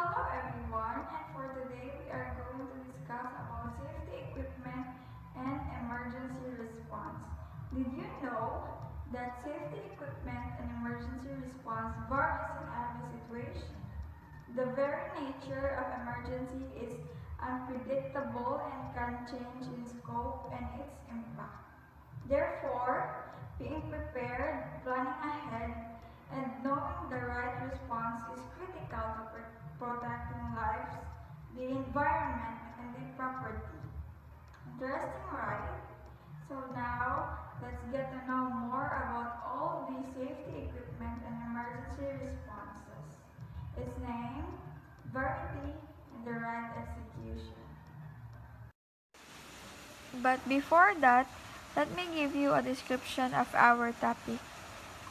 Hello everyone, and for today we are going to discuss about safety equipment and emergency response. Did you know that safety equipment and emergency response varies in every situation? The very nature of emergency is unpredictable and can change in scope and its impact. Therefore, being prepared, planning ahead, and knowing the right response is critical to protecting lives, the environment, and the property. Interesting, right? So now, let's get to know more about all the safety equipment and emergency responses. Its name, variety, and the right execution. But before that, let me give you a description of our topic.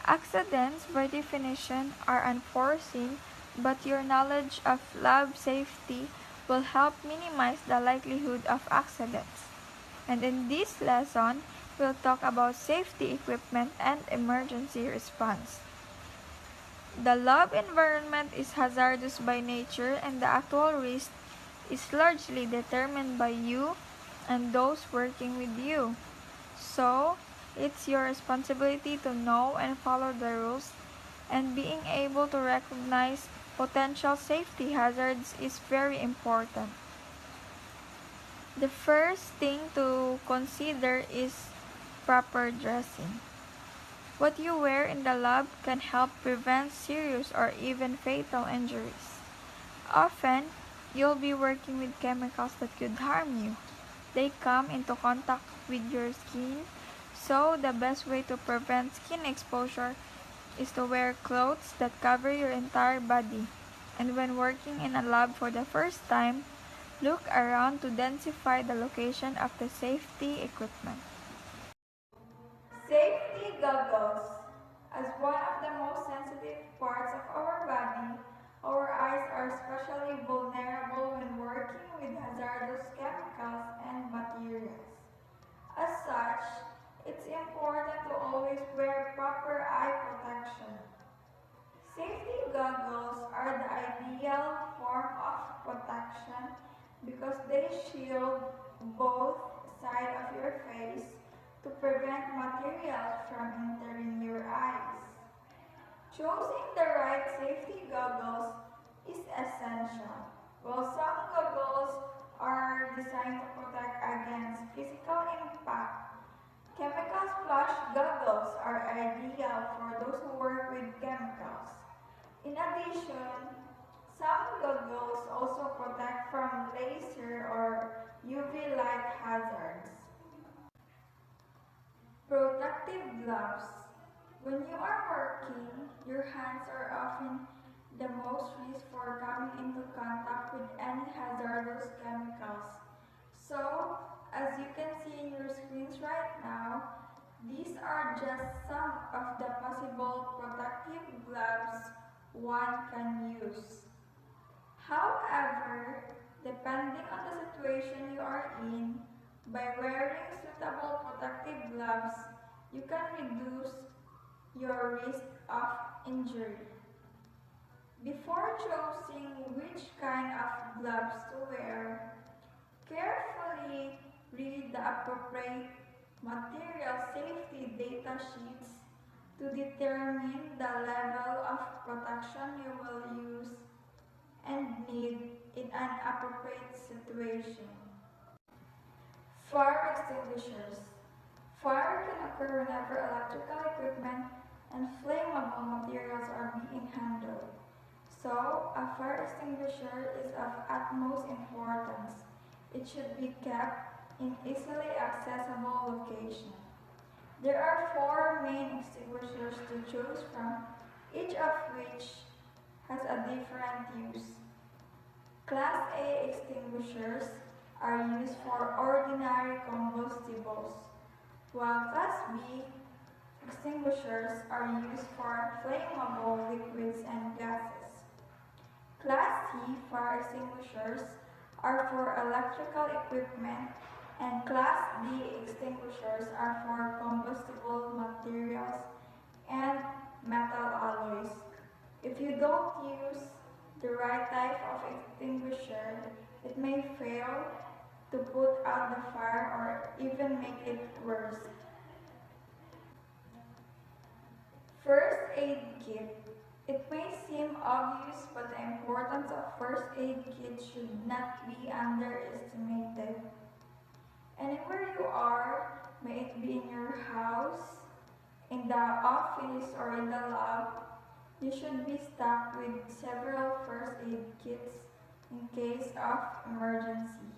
Accidents, by definition, are unforeseen, but your knowledge of lab safety will help minimize the likelihood of accidents. And in this lesson, we'll talk about safety equipment and emergency response. The lab environment is hazardous by nature, and the actual risk is largely determined by you and those working with you. So, it's your responsibility to know and follow the rules, and being able to recognize potential safety hazards is very important. The first thing to consider is proper dressing. What you wear in the lab can help prevent serious or even fatal injuries. Often, you'll be working with chemicals that could harm you. They come into contact with your skin, so the best way to prevent skin exposure is to wear clothes that cover your entire body. And when working in a lab for the first time, look around to identify the location of the safety equipment. Safety goggles. As one of the most sensitive parts of our body, our eyes are especially vulnerable when working with hazardous chemicals and materials. As such, it's important to always wear proper eye protection. Safety goggles are the ideal form of protection because they shield both sides of your face to prevent materials from entering your eyes. Choosing the right safety goggles is essential. While some goggles are designed to protect against physical impact, chemical splash goggles are ideal for those who work with chemicals. In addition, some goggles also protect from laser or UV light hazards. Protective gloves. When you are working, your hands are often the most risk for coming into contact with any hazardous chemicals. So, as you can see in your screens right now, these are just some of the possible protective gloves one can use. However, depending on the situation you are in, by wearing suitable protective gloves, you can reduce your risk of injury. Before choosing which kind of gloves to wear, carefully read the appropriate material safety data sheets to determine the level of protection you will use and need in an appropriate situation. Fire extinguishers. Fire can occur whenever electrical equipment and flammable materials are being handled. So, a fire extinguisher is of utmost importance. It should be kept in easily accessible location. There are four main extinguishers to choose from, each of which has a different use. Class A extinguishers are used for ordinary combustibles, while Class B extinguishers are used for flammable liquids and gases. Class C fire extinguishers are for electrical equipment, and Class D extinguishers are for combustible materials and metal alloys. If you don't use the right type of extinguisher, it may fail to put out the fire or even make it worse. First aid kit. It may seem obvious, but the importance of first aid kit should not be underestimated. Anywhere you are, may it be in your house, in the office, or in the lab, you should be stocked with several first aid kits in case of emergency.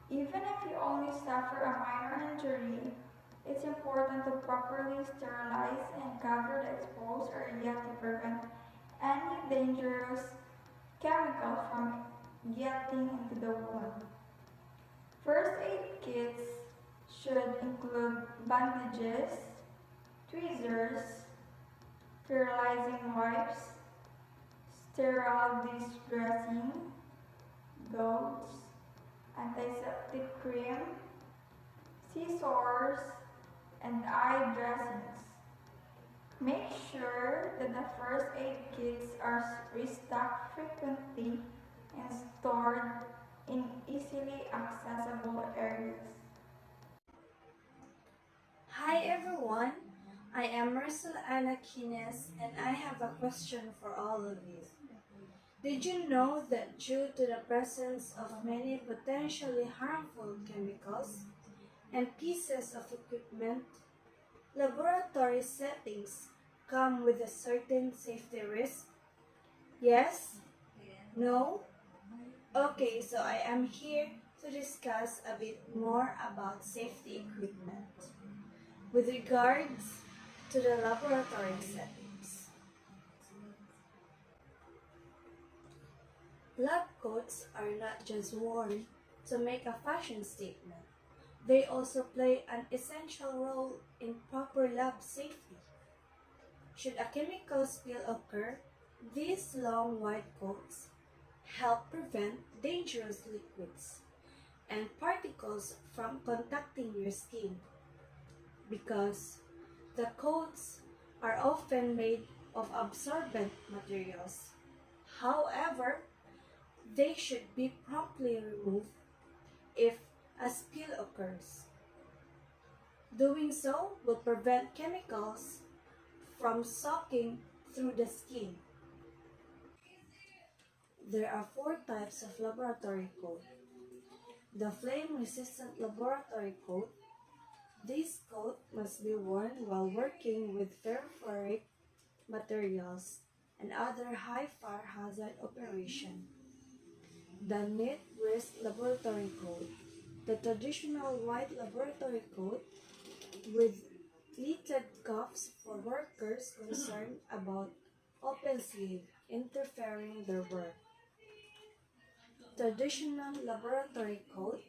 Even if you only suffer a minor injury, it's important to properly sterilize and cover the exposed area to prevent any dangerous chemical from getting into the wound. First aid kits should include bandages, tweezers, sterilizing wipes, sterile dish dressing, gauze, antiseptic cream, scissors, and eye dressings. Make sure that the first aid kits are restocked frequently and stored in easily accessible areas. Hi everyone, I am Marcel Anna Kines and I have a question for all of you. Did you know that due to the presence of many potentially harmful chemicals and pieces of equipment, laboratory settings come with a certain safety risk? Yes? No? Okay, so I am here to discuss a bit more about safety equipment with regards to the laboratory settings. Lab coats are not just worn to make a fashion statement. They also play an essential role in proper lab safety. Should a chemical spill occur, these long white coats help prevent dangerous liquids and particles from contacting your skin because the coats are often made of absorbent materials. However, they should be promptly removed if a spill occurs. Doing so will prevent chemicals from soaking through the skin. There are four types of laboratory coat. The flame-resistant laboratory coat. This coat must be worn while working with ferrofluoric materials and other high fire hazard operation. The knit wrist laboratory coat. The traditional white laboratory coat with pleated cuffs for workers concerned about open sleeve interfering their work. Traditional laboratory coat.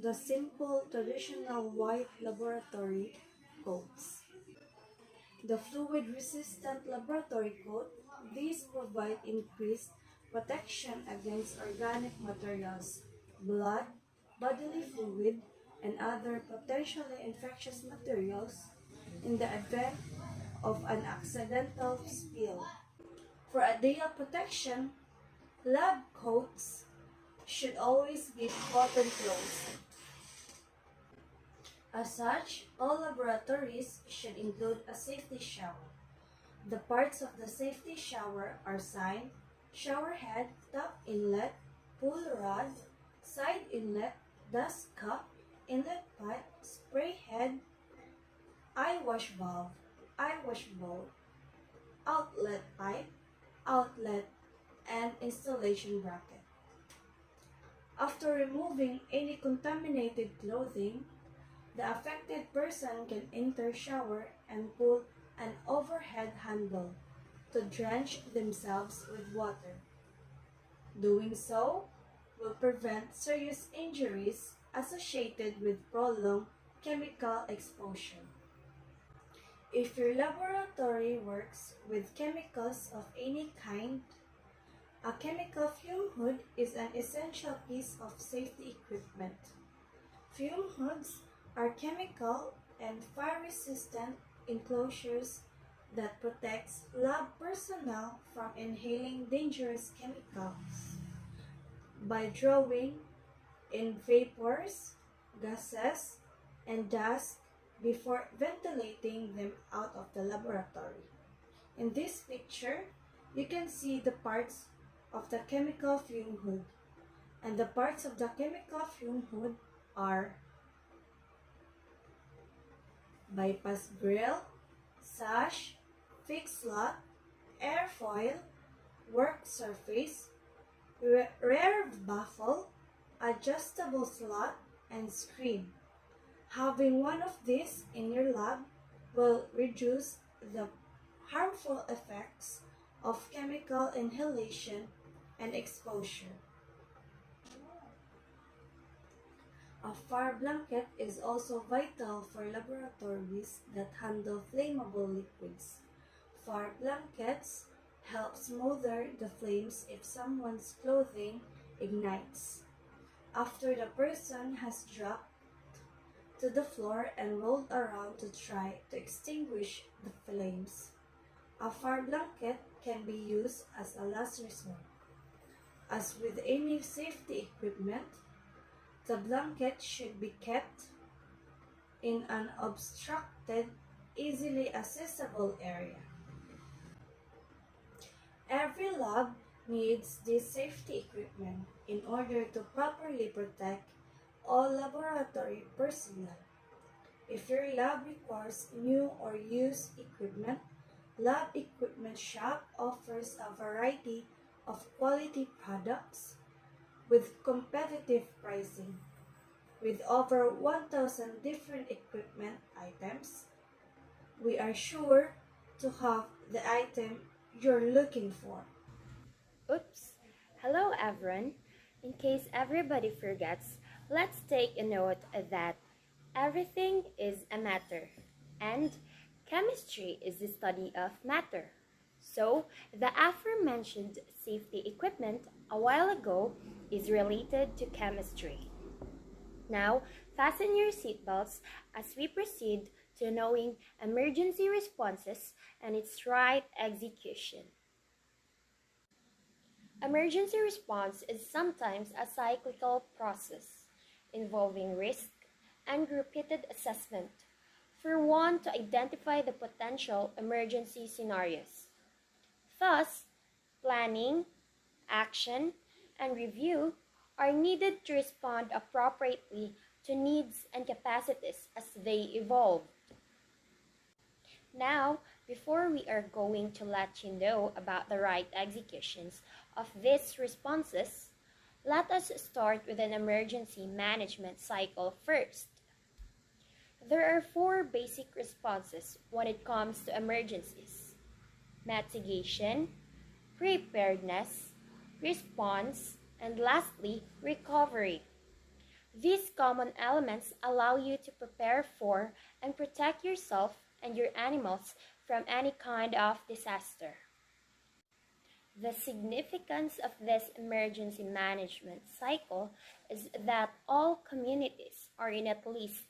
The simple traditional white laboratory coats. The fluid-resistant laboratory coat. These provide increased protection against organic materials, blood, bodily fluid, and other potentially infectious materials in the event of an accidental spill. For ideal protection, lab coats should always be button closed. As such, all laboratories should include a safety shower. The parts of the safety shower are signed: shower head, top inlet, pull rod, side inlet, dust cup, inlet pipe, spray head, eye wash valve, eye wash bowl, outlet pipe, outlet, and installation bracket. After removing any contaminated clothing, the affected person can enter shower and pull an overhead handle to drench themselves with water. Doing so will prevent serious injuries associated with prolonged chemical exposure. If your laboratory works with chemicals of any kind, a chemical fume hood is an essential piece of safety equipment. Fume hoods are chemical and fire-resistant enclosures that protects lab personnel from inhaling dangerous chemicals by drawing in vapors, gases, and dust before ventilating them out of the laboratory. In this picture, you can see the parts of the chemical fume hood, and the parts of the chemical fume hood are bypass grill, sash, fixed slot, airfoil, work surface, rear baffle, adjustable slot, and screen. Having one of these in your lab will reduce the harmful effects of chemical inhalation and exposure. A fire blanket is also vital for laboratories that handle flammable liquids. Fire blankets help smother the flames if someone's clothing ignites. After the person has dropped to the floor and rolled around to try to extinguish the flames, a fire blanket can be used as a last resort. As with any safety equipment, the blanket should be kept in an obstructed, easily accessible area. Every lab needs this safety equipment in order to properly protect all laboratory personnel. If your lab requires new or used equipment, Lab Equipment Shop offers a variety of quality products with competitive pricing. With over 1,000 different equipment items, we are sure to have the item you're looking for. Oops! Hello everyone! In case everybody forgets, let's take a note that everything is a matter, and chemistry is the study of matter. So, the aforementioned safety equipment a while ago is related to chemistry. Now, fasten your seatbelts as we proceed to knowing emergency responses and its right execution. Emergency response is sometimes a cyclical process involving risk and repeated assessment for one to identify the potential emergency scenarios. Thus, planning, action, and review are needed to respond appropriately to needs and capacities as they evolve. Now, before we are going to let you know about the right executions of these responses, let us start with an emergency management cycle first. There are four basic responses when it comes to emergencies: mitigation, preparedness, response, and lastly, recovery. These common elements allow you to prepare for and protect yourself and your animals from any kind of disaster. The significance of this emergency management cycle is that all communities are in at least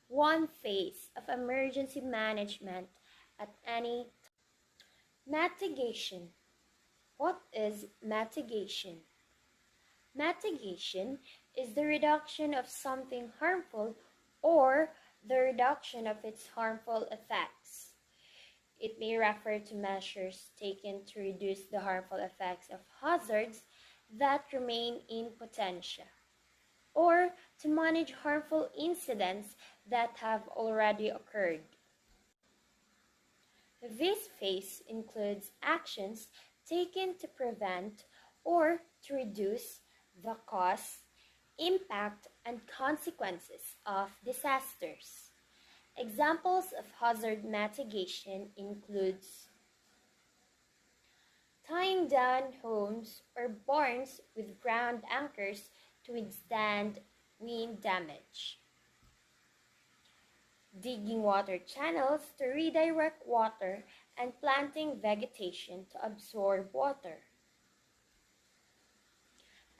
one phase of emergency management at any time. Mitigation. What is mitigation? Mitigation is the reduction of something harmful or the reduction of its harmful effects. It may refer to measures taken to reduce the harmful effects of hazards that remain in potentia, or to manage harmful incidents that have already occurred. This phase includes actions taken to prevent or to reduce the cause, impact, and consequences of disasters. Examples of hazard mitigation includes tying down homes or barns with ground anchors to withstand wind damage, digging water channels to redirect water and planting vegetation to absorb water,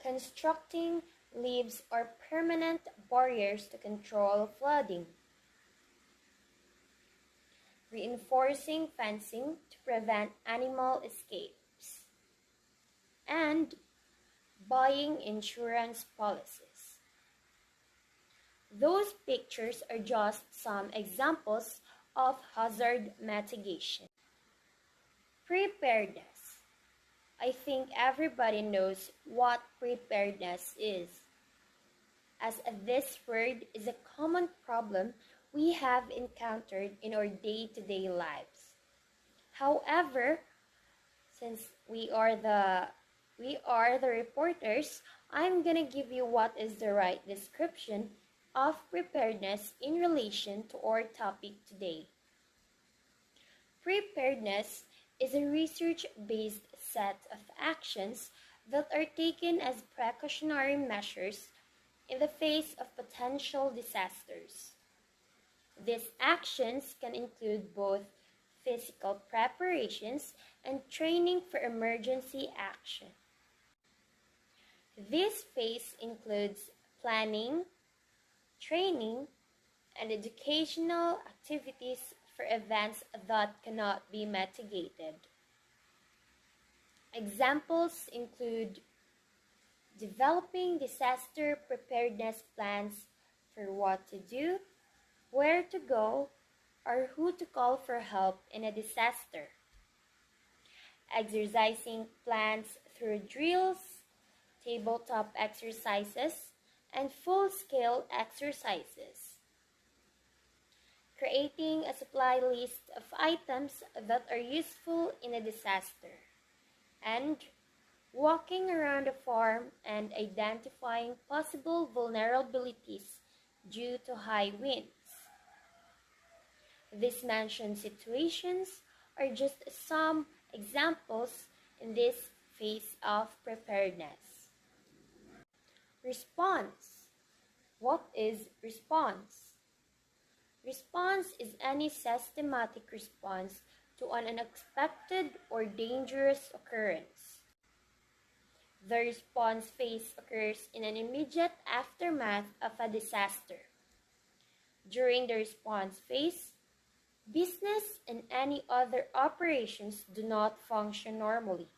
constructing levees or permanent barriers to control flooding, reinforcing fencing to prevent animal escapes, and buying insurance policies. Those pictures are just some examples of hazard mitigation. Preparedness. I think everybody knows what preparedness is, as this word is a common problem we have encountered in our day-to-day lives. However, since we are the reporters, I'm gonna give you what is the right description of preparedness in relation to our topic today. Preparedness is a research-based set of actions that are taken as precautionary measures in the face of potential disasters. These actions can include both physical preparations and training for emergency action. This phase includes planning, training, and educational activities for events that cannot be mitigated. Examples include developing disaster preparedness plans for what to do, where to go, or who to call for help in a disaster. Exercising plans through drills, tabletop exercises, and full-scale exercises. Creating a supply list of items that are useful in a disaster. And walking around a farm and identifying possible vulnerabilities due to high winds. These mentioned situations are just some examples in this phase of preparedness. Response. What is response? Response is any systematic response to an unexpected or dangerous occurrence. The response phase occurs in an immediate aftermath of a disaster. During the response phase, business and any other operations do not function normally.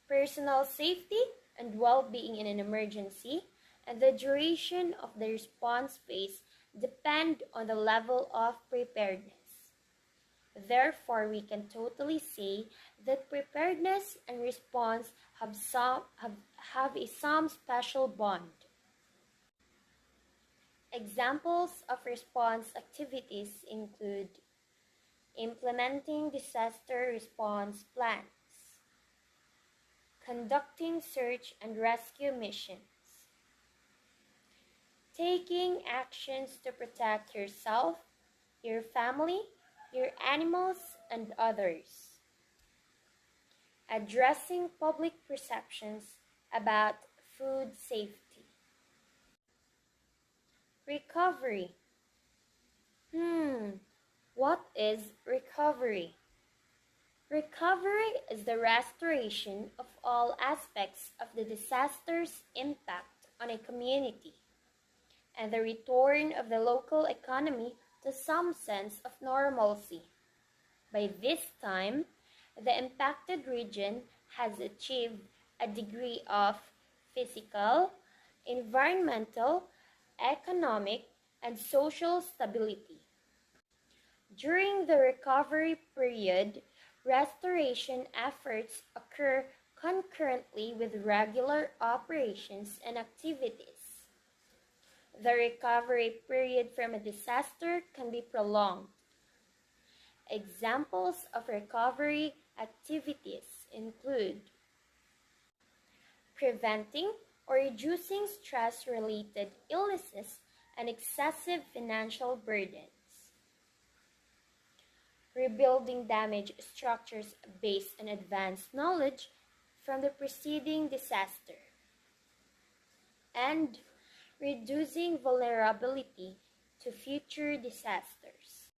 Personal safety and well-being in an emergency and the duration of the response phase depend on the level of preparedness. Therefore, we can totally say that preparedness and response have some special bond. Examples of response activities include implementing disaster response plans, conducting search and rescue missions, taking actions to protect yourself, your family, your animals, and others, addressing public perceptions about food safety. Recovery. What is recovery? Recovery is the restoration of all aspects of the disaster's impact on a community and the return of the local economy to some sense of normalcy. By this time, the impacted region has achieved a degree of physical, environmental, economic, and social stability. During the recovery period, restoration efforts occur concurrently with regular operations and activities. The recovery period from a disaster can be prolonged. Examples of recovery activities include preventing or reducing stress-related illnesses and excessive financial burdens, rebuilding damaged structures based on advanced knowledge from the preceding disaster, and reducing vulnerability to future disasters.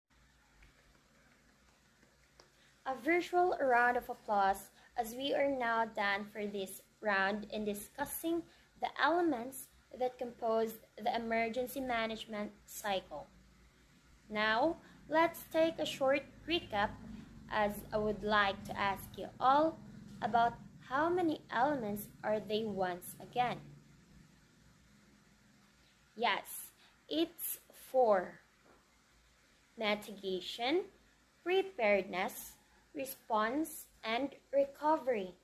A virtual round of applause as we are now done for this round in discussing the elements that compose the emergency management cycle. Now, Let's take a short recap as I would like to ask you all about how many elements are they once again. Yes, it's 4. Mitigation, preparedness, response, and recovery.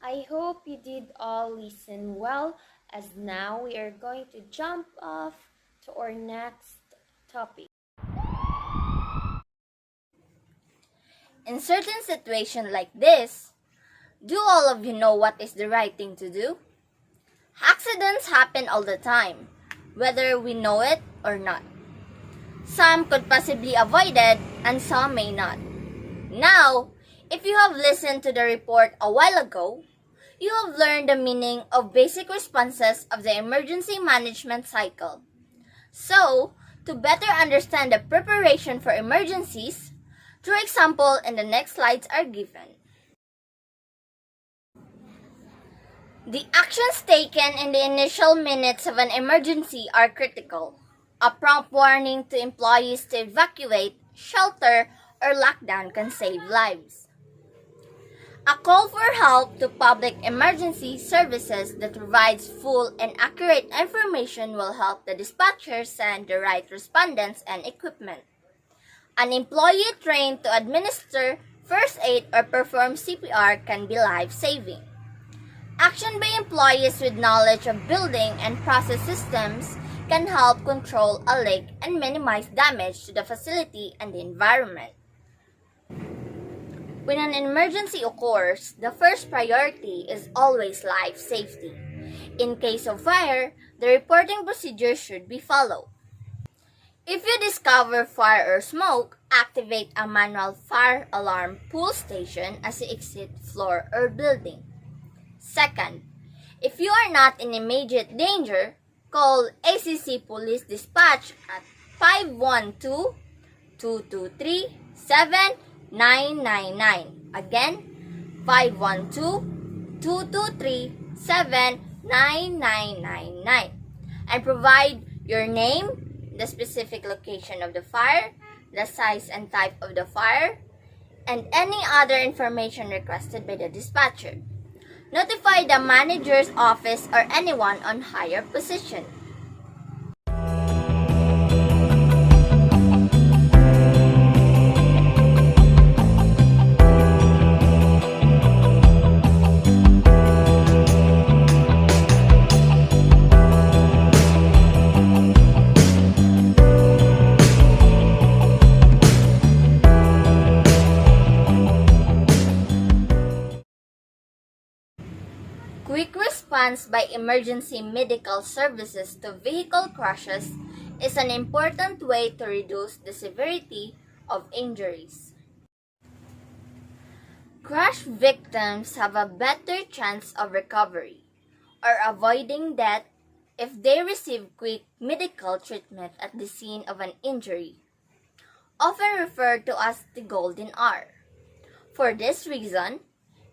I hope you did all listen well, as now we are going to jump off to our next topic. In certain situations like this, do all of you know what is the right thing to do? Accidents happen all the time, whether we know it or not. Some could possibly avoid it and some may not. Now, if you have listened to the report a while ago, you have learned the meaning of basic responses of the emergency management cycle. So, to better understand the preparation for emergencies, 2 examples in the next slides are given. The actions taken in the initial minutes of an emergency are critical. A prompt warning to employees to evacuate, shelter, or lockdown can save lives. A call for help to public emergency services that provides full and accurate information will help the dispatcher send the right respondents and equipment. An employee trained to administer first aid or perform CPR can be life-saving. Action by employees with knowledge of building and process systems can help control a leak and minimize damage to the facility and the environment. When an emergency occurs, the first priority is always life safety. In case of fire, the reporting procedure should be followed. If you discover fire or smoke, activate a manual fire alarm pull station as you exit floor or building. Second, if you are not in immediate danger, call ACC Police Dispatch at 512-223-7999. Again, 512-223-7999. And provide your name, the specific location of the fire, the size and type of the fire, and any other information requested by the dispatcher. Notify the manager's office or anyone on higher position. Quick response by emergency medical services to vehicle crashes is an important way to reduce the severity of injuries. Crash victims have a better chance of recovery or avoiding death if they receive quick medical treatment at the scene of an injury, often referred to as the golden hour. For this reason,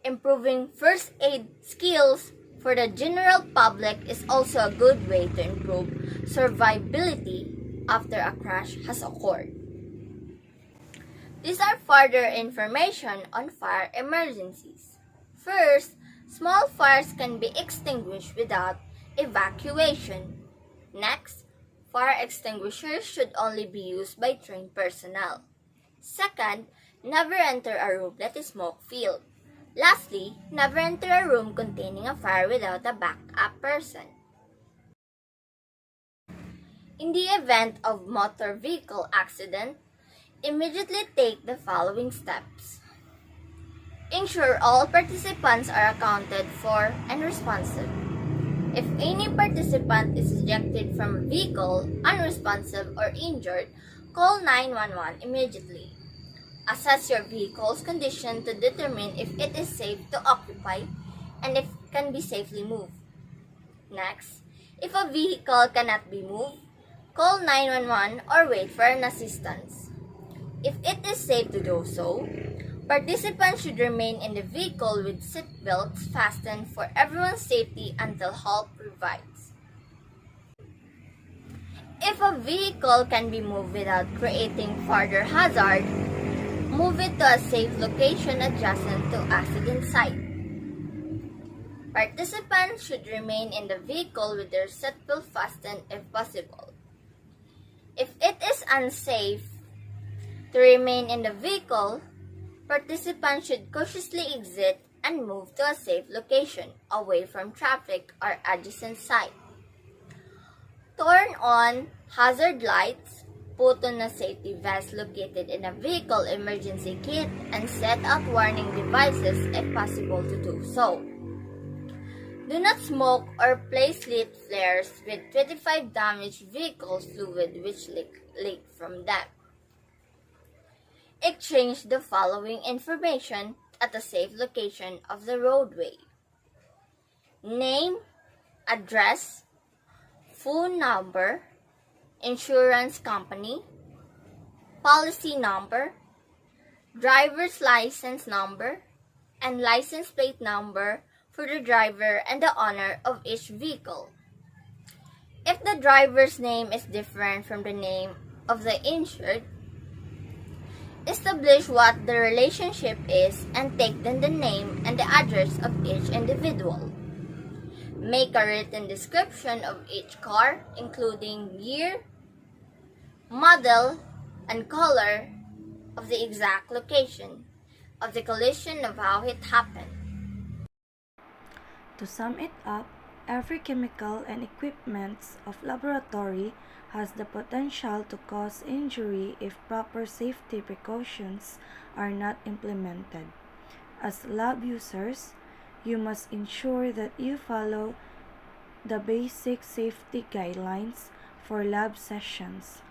improving first aid skills for the general public is also a good way to improve survivability after a crash has occurred. These are further information on fire emergencies. First, small fires can be extinguished without evacuation. Next, fire extinguishers should only be used by trained personnel. Second, never enter a room that is smoke-filled. Lastly, never enter a room containing a fire without a backup person. In the event of motor vehicle accident, immediately take the following steps. Ensure all participants are accounted for and responsive. If any participant is ejected from a vehicle, unresponsive or injured, call 911 immediately. Assess your vehicle's condition to determine if it is safe to occupy and if it can be safely moved. Next, if a vehicle cannot be moved, call 911 or wait for an assistance. If it is safe to do so, participants should remain in the vehicle with seat belts fastened for everyone's safety until help provides. If a vehicle can be moved without creating further hazard, move it to a safe location adjacent to accident site. Participants should remain in the vehicle with their seatbelt fastened if possible. If it is unsafe to remain in the vehicle, participants should cautiously exit and move to a safe location away from traffic or adjacent site. Turn on hazard lights, put on a safety vest located in a vehicle emergency kit, and set out warning devices if possible to do so. Do not smoke or place lit flares with 25 damaged vehicles fluid which leak from them. Exchange the following information at a safe location of the roadway: name, address, phone number, insurance company, policy number, driver's license number, and license plate number for the driver and the owner of each vehicle. If the driver's name is different from the name of the insured, establish what the relationship is and take down the name and the address of each individual. Make a written description of each car, including year, model, and color of the exact location of the collision of how it happened. To sum it up, every chemical and equipment of laboratory has the potential to cause injury if proper safety precautions are not implemented. As lab users, you must ensure that you follow the basic safety guidelines for lab sessions.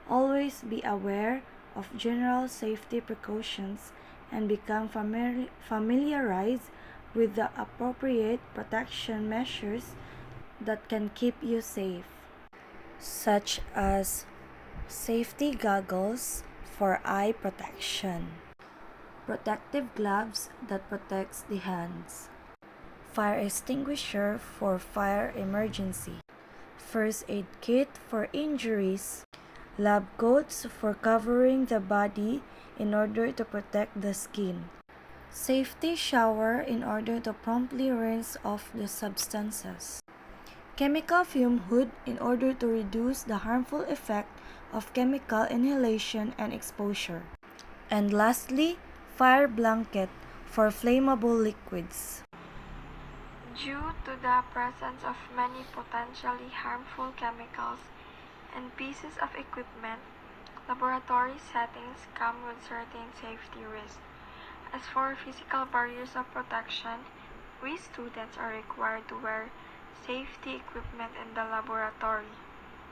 Always be aware of general safety precautions and become familiarized with the appropriate protection measures that can keep you safe, such as safety goggles for eye protection, protective gloves that protects the hands, fire extinguisher for fire emergency, first aid kit for injuries, lab coats for covering the body in order to protect the skin, safety shower in order to promptly rinse off the substances, chemical fume hood in order to reduce the harmful effect of chemical inhalation and exposure, and lastly, fire blanket for flammable liquids. Due to the presence of many potentially harmful chemicals and pieces of equipment, laboratory settings come with certain safety risks. As for physical barriers of protection, we students are required to wear safety equipment in the laboratory.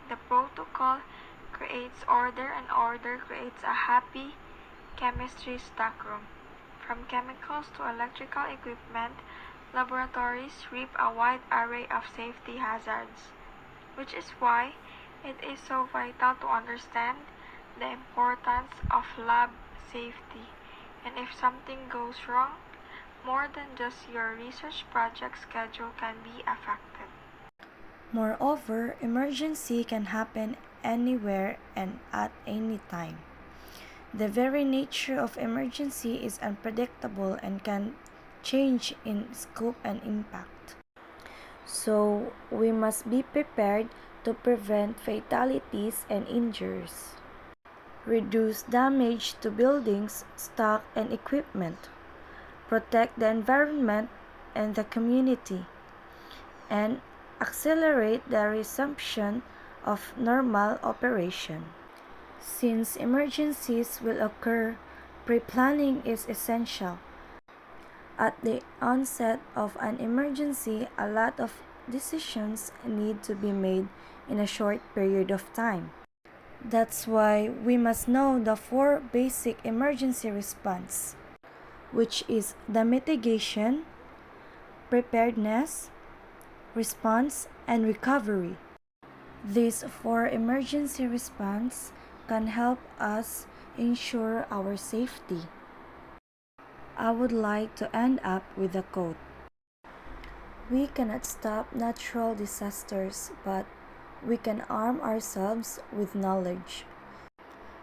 The protocol creates order, and order creates a happy chemistry stockroom. From chemicals to electrical equipment, laboratories reap a wide array of safety hazards, which is why it is so vital to understand the importance of lab safety. And if something goes wrong, more than just your research project schedule can be affected. Moreover, emergency can happen anywhere and at any time. The very nature of emergency is unpredictable and can change in scope and impact. So, we must be prepared to prevent fatalities and injuries, reduce damage to buildings, stock, and equipment, protect the environment and the community, and accelerate the resumption of normal operation. Since emergencies will occur, pre-planning is essential. At the onset of an emergency, a lot of decisions need to be made in a short period of time. That's why we must know the four basic emergency response, which is the mitigation, preparedness, response, and recovery. These four emergency response can help us ensure our safety. I would like to end up with a quote. We cannot stop natural disasters, but we can arm ourselves with knowledge.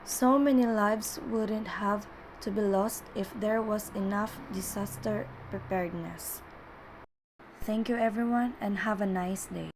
So many lives wouldn't have to be lost if there was enough disaster preparedness. Thank you everyone and have a nice day.